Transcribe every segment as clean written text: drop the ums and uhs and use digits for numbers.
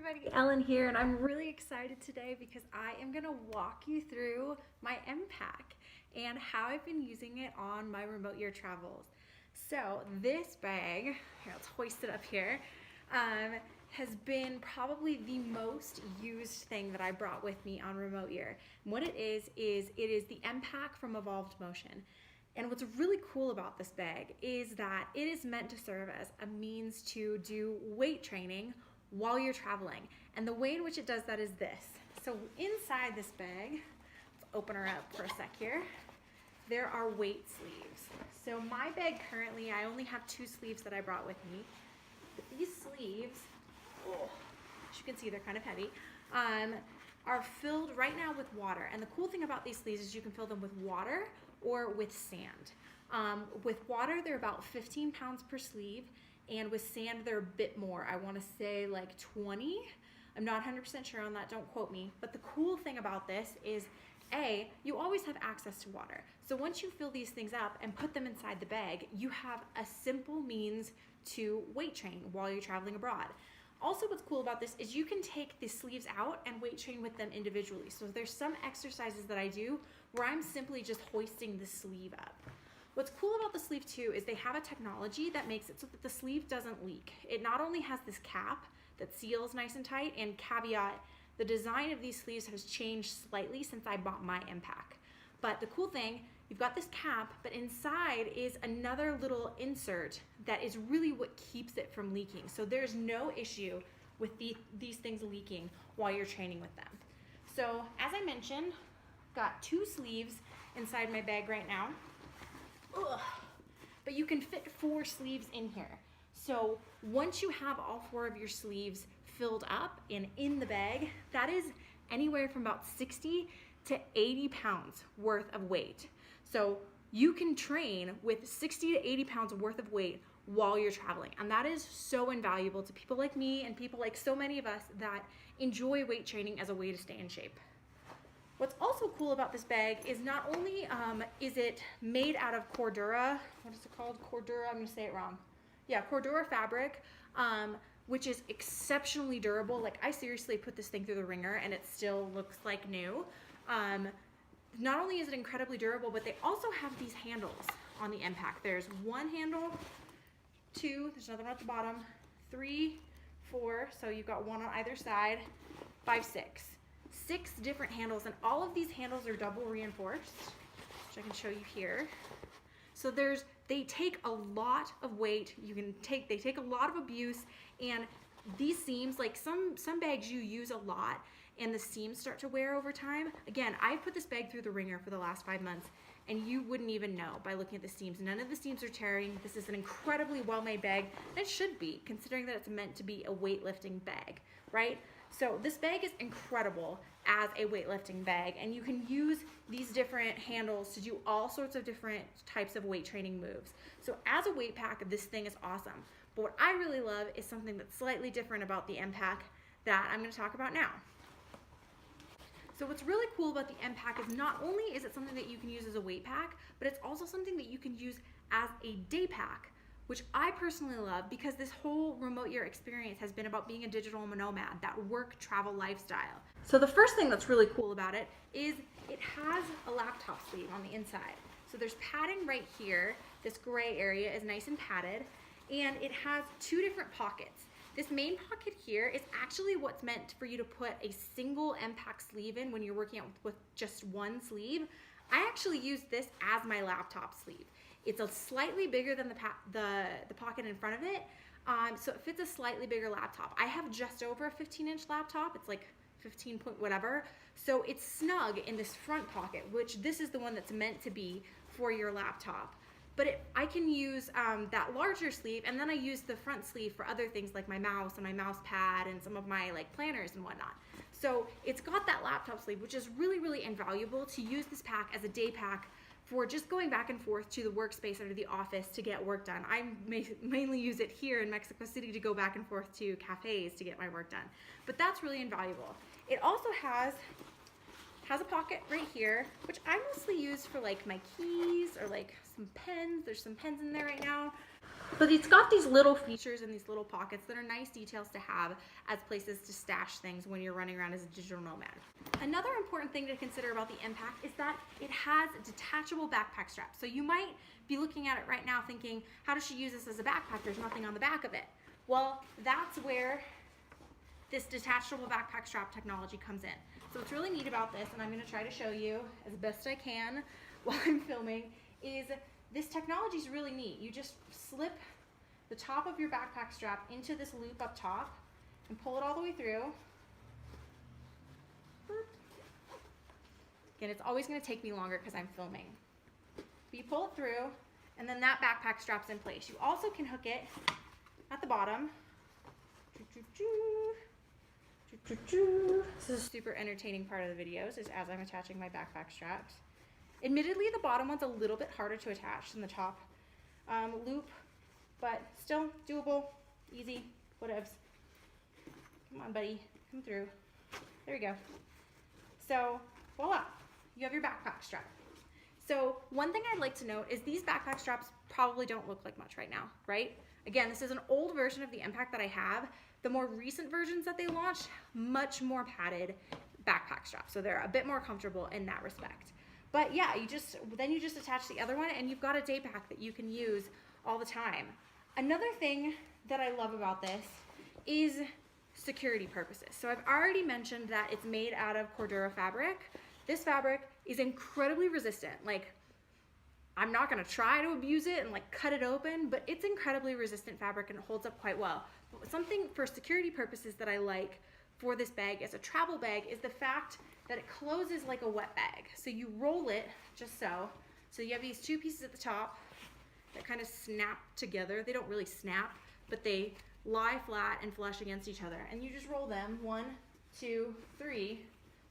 everybody, Ellen here, and I'm really excited today because I am going to walk you through my Empack and how I've been using it on my remote year travels. So this bag, here, let's hoist it up here, has been probably the most used thing that I brought with me on remote year. And what it is the Empack from Evolved Motion. And what's really cool about this bag is that it is meant to serve as a means to do weight training while you're traveling. And the way in which it does that is this. So inside this bag, let's open her up for a sec here, there are weight sleeves. So my bag currently, I only have 2 sleeves that I brought with me. But these sleeves, as you can see, they're kind of heavy, are filled right now with water. And the cool thing about these sleeves is you can fill them with water or with sand. With water, they're about 15 pounds per sleeve, and with sand, they're a bit more. I want to say like 20. I'm not 100% sure on that, don't quote me. But the cool thing about this is, A, you always have access to water. So once you fill these things up and put them inside the bag, you have a simple means to weight train while you're traveling abroad. Also, what's cool about this is you can take the sleeves out and weight train with them individually. So there's some exercises that I do where I'm simply just hoisting the sleeve up. What's cool about the sleeve too is they have a technology that makes it so that the sleeve doesn't leak. It not only has this cap that seals nice and tight, and caveat, the design of these sleeves has changed slightly since I bought my Empack. But the cool thing, you've got this cap, but inside is another little insert that is really what keeps it from leaking. So there's no issue with these things leaking while you're training with them. So as I mentioned, got 2 sleeves inside my bag right now. But you can fit 4 sleeves in here. So once you have all 4 of your sleeves filled up and in the bag, that is anywhere from about 60 to 80 pounds worth of weight. So you can train with 60 to 80 pounds worth of weight while you're traveling. And that is so invaluable to people like me and people like so many of us that enjoy weight training as a way to stay in shape. What's also cool about this bag is not only is it made out of Cordura, what is it called? Cordura, I'm gonna say it wrong. Yeah, Cordura fabric, which is exceptionally durable. Like, I seriously put this thing through the ringer and it still looks like new. Not only is it incredibly durable, but they also have these handles on the Empack. There's 1 handle, 2, there's another one at the bottom, 3, 4, so you've got 1 on either side, 5, 6. 6 different handles, and all of these handles are double reinforced, which I can show you here. So they take a lot of weight. They take a lot of abuse, and these seams, like some bags you use a lot and the seams start to wear over time. Again, I've put this bag through the ringer for the last 5 months, and you wouldn't even know by looking at the seams. None of the seams are tearing. This is an incredibly well-made bag, and it should be, considering that it's meant to be a weightlifting bag, right? So this bag is incredible as a weightlifting bag, and you can use these different handles to do all sorts of different types of weight training moves. So as a weight pack, this thing is awesome. But what I really love is something that's slightly different about the Empack that I'm going to talk about now. So what's really cool about the Empack is not only is it something that you can use as a weight pack, but it's also something that you can use as a day pack, which I personally love because this whole remote year experience has been about being a digital nomad, that work travel lifestyle. So the first thing that's really cool about it is it has a laptop sleeve on the inside. So there's padding right here. This gray area is nice and padded, and it has 2 different pockets. This main pocket here is actually what's meant for you to put a single Empack sleeve in when you're working out with just 1 sleeve. I actually use this as my laptop sleeve. It's a slightly bigger than the pocket in front of it, so it fits a slightly bigger laptop. I have just over a 15-inch laptop. It's like 15 point whatever, so it's snug in this front pocket, which this is the one that's meant to be for your laptop. But I can use that larger sleeve, and then I use the front sleeve for other things like my mouse and my mouse pad and some of my planners and whatnot. So it's got that laptop sleeve, which is really, really invaluable to use this pack as a day pack for just going back and forth to the workspace or the office to get work done. I mainly use it here in Mexico City to go back and forth to cafes to get my work done. But that's really invaluable. It also has a pocket right here, which I mostly use for like my keys or like some pens. There's some pens in there right now. But it's got these little features and these little pockets that are nice details to have as places to stash things when you're running around as a digital nomad. Another important thing to consider about the Empack is that it has a detachable backpack strap. So you might be looking at it right now thinking, how does she use this as a backpack? There's nothing on the back of it. Well, that's where this detachable backpack strap technology comes in. So what's really neat about this, and I'm gonna try to show you as best I can while I'm filming, is this technology is really neat. You just slip the top of your backpack strap into this loop up top and pull it all the way through. Again, it's always gonna take me longer because I'm filming. But you pull it through, and then that backpack strap's in place. You also can hook it at the bottom. This is a super entertaining part of the videos, is as I'm attaching my backpack straps. Admittedly, the bottom one's a little bit harder to attach than the top loop, but still doable, easy, whatevs. Come on, buddy, come through. There we go. So, voila, you have your backpack strap. So one thing I'd like to note is these backpack straps probably don't look like much right now, right? Again, this is an old version of the Empack that I have. The more recent versions that they launched, much more padded backpack straps. So they're a bit more comfortable in that respect. But yeah, then you just attach the other one and you've got a day pack that you can use all the time. Another thing that I love about this is security purposes. So I've already mentioned that it's made out of Cordura fabric. This fabric is incredibly resistant. Like, I'm not gonna try to abuse it and like cut it open, but it's incredibly resistant fabric and it holds up quite well. But something for security purposes that I like for this bag as a travel bag is the fact that it closes like a wet bag. So you roll it just so. So you have these two pieces at the top that kind of snap together. They don't really snap, but they lie flat and flush against each other. And you just roll them 1, 2, 3,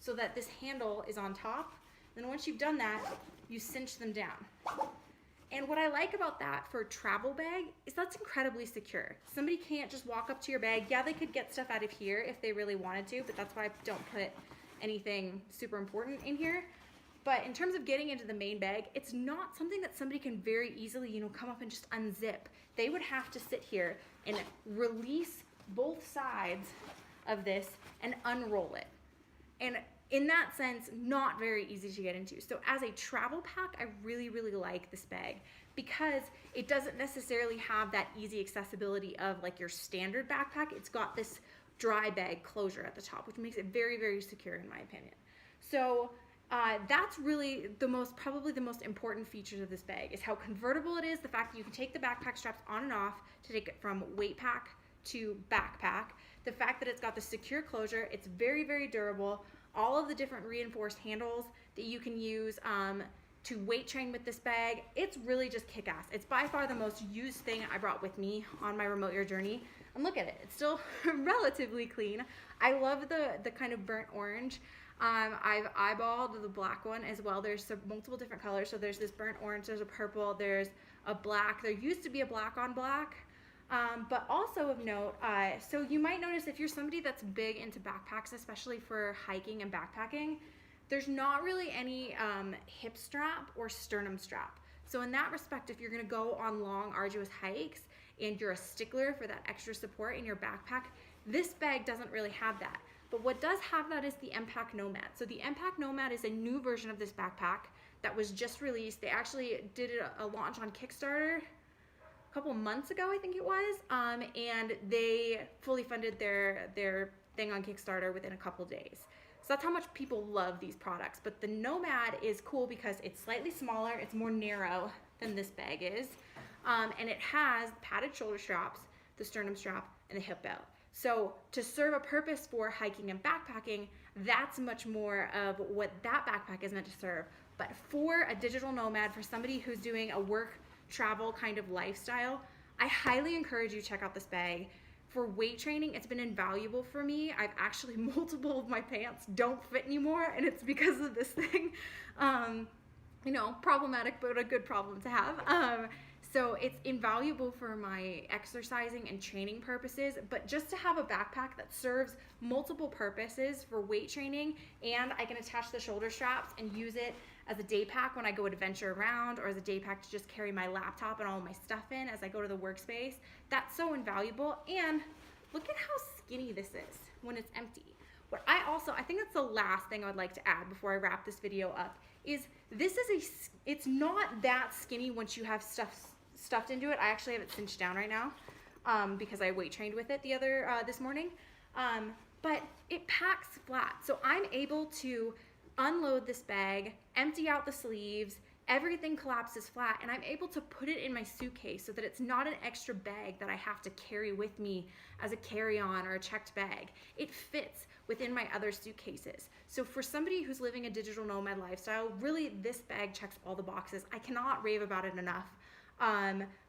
so that this handle is on top. Then once you've done that, you cinch them down. And what I like about that for a travel bag is that's incredibly secure. Somebody can't just walk up to your bag. Yeah, they could get stuff out of here if they really wanted to, but that's why I don't put anything super important in here. But in terms of getting into the main bag, it's not something that somebody can very easily, come up and just unzip. They would have to sit here and release both sides of this and unroll it. And in that sense, not very easy to get into. So as a travel pack, I really, really like this bag because it doesn't necessarily have that easy accessibility of like your standard backpack. It's got this dry bag closure at the top, which makes it very, very secure in my opinion. So that's really probably the most important features of this bag is how convertible it is, the fact that you can take the backpack straps on and off to take it from weight pack to backpack, the fact that it's got the secure closure, it's very, very durable, all of the different reinforced handles that you can use to weight train with this bag. It's really just kick-ass. It's by far the most used thing I brought with me on my remote year journey. And look at it, it's still relatively clean. I love the kind of burnt orange. I've eyeballed the black one as well. There's multiple different colors. So there's this burnt orange, there's a purple, there's a black. There used to be a black on black. But also of note, so you might notice if you're somebody that's big into backpacks, especially for hiking and backpacking, there's not really any hip strap or sternum strap. So in that respect, if you're gonna go on long, arduous hikes and you're a stickler for that extra support in your backpack, this bag doesn't really have that. But what does have that is the Empack Nomad. So the Empack Nomad is a new version of this backpack that was just released. They actually did a launch on Kickstarter a couple months ago, I think it was, and they fully funded their thing on Kickstarter within a couple days. So that's how much people love these products. But the Nomad is cool because it's slightly smaller, it's more narrow than this bag is, and it has padded shoulder straps, the sternum strap, and the hip belt. So to serve a purpose for hiking and backpacking, that's much more of what that backpack is meant to serve. But for a digital nomad, for somebody who's doing a work travel kind of lifestyle, I highly encourage you to check out this bag. For weight training, it's been invaluable for me. I've actually, multiple of my pants don't fit anymore, and it's because of this thing. Problematic, but a good problem to have. So it's invaluable for my exercising and training purposes, but just to have a backpack that serves multiple purposes for weight training, and I can attach the shoulder straps and use it as a day pack when I go to venture around, or as a day pack to just carry my laptop and all my stuff in as I go to the workspace. That's so invaluable. And look at how skinny this is when it's empty. What I think that's the last thing I would like to add before I wrap this video up, is it's not that skinny once you have stuff stuffed into it. I actually have it cinched down right now because I weight trained with it this morning. But it packs flat. So I'm able to unload this bag, empty out the sleeves, everything collapses flat, and I'm able to put it in my suitcase so that it's not an extra bag that I have to carry with me as a carry-on or a checked bag. It fits within my other suitcases. So for somebody who's living a digital nomad lifestyle, really this bag checks all the boxes. I cannot rave about it enough.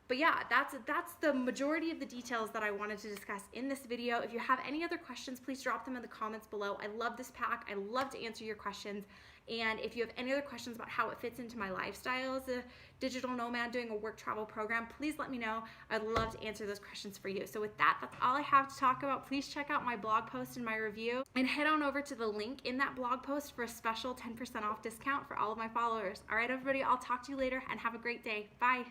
But yeah, that's the majority of the details that I wanted to discuss in this video. If you have any other questions, please drop them in the comments below. I love this pack. I love to answer your questions. And if you have any other questions about how it fits into my lifestyle as a digital nomad doing a work travel program, please let me know. I'd love to answer those questions for you. So with that, that's all I have to talk about. Please check out my blog post and my review, and head on over to the link in that blog post for a special 10% off discount for all of my followers. All right, everybody, I'll talk to you later, and have a great day. Bye.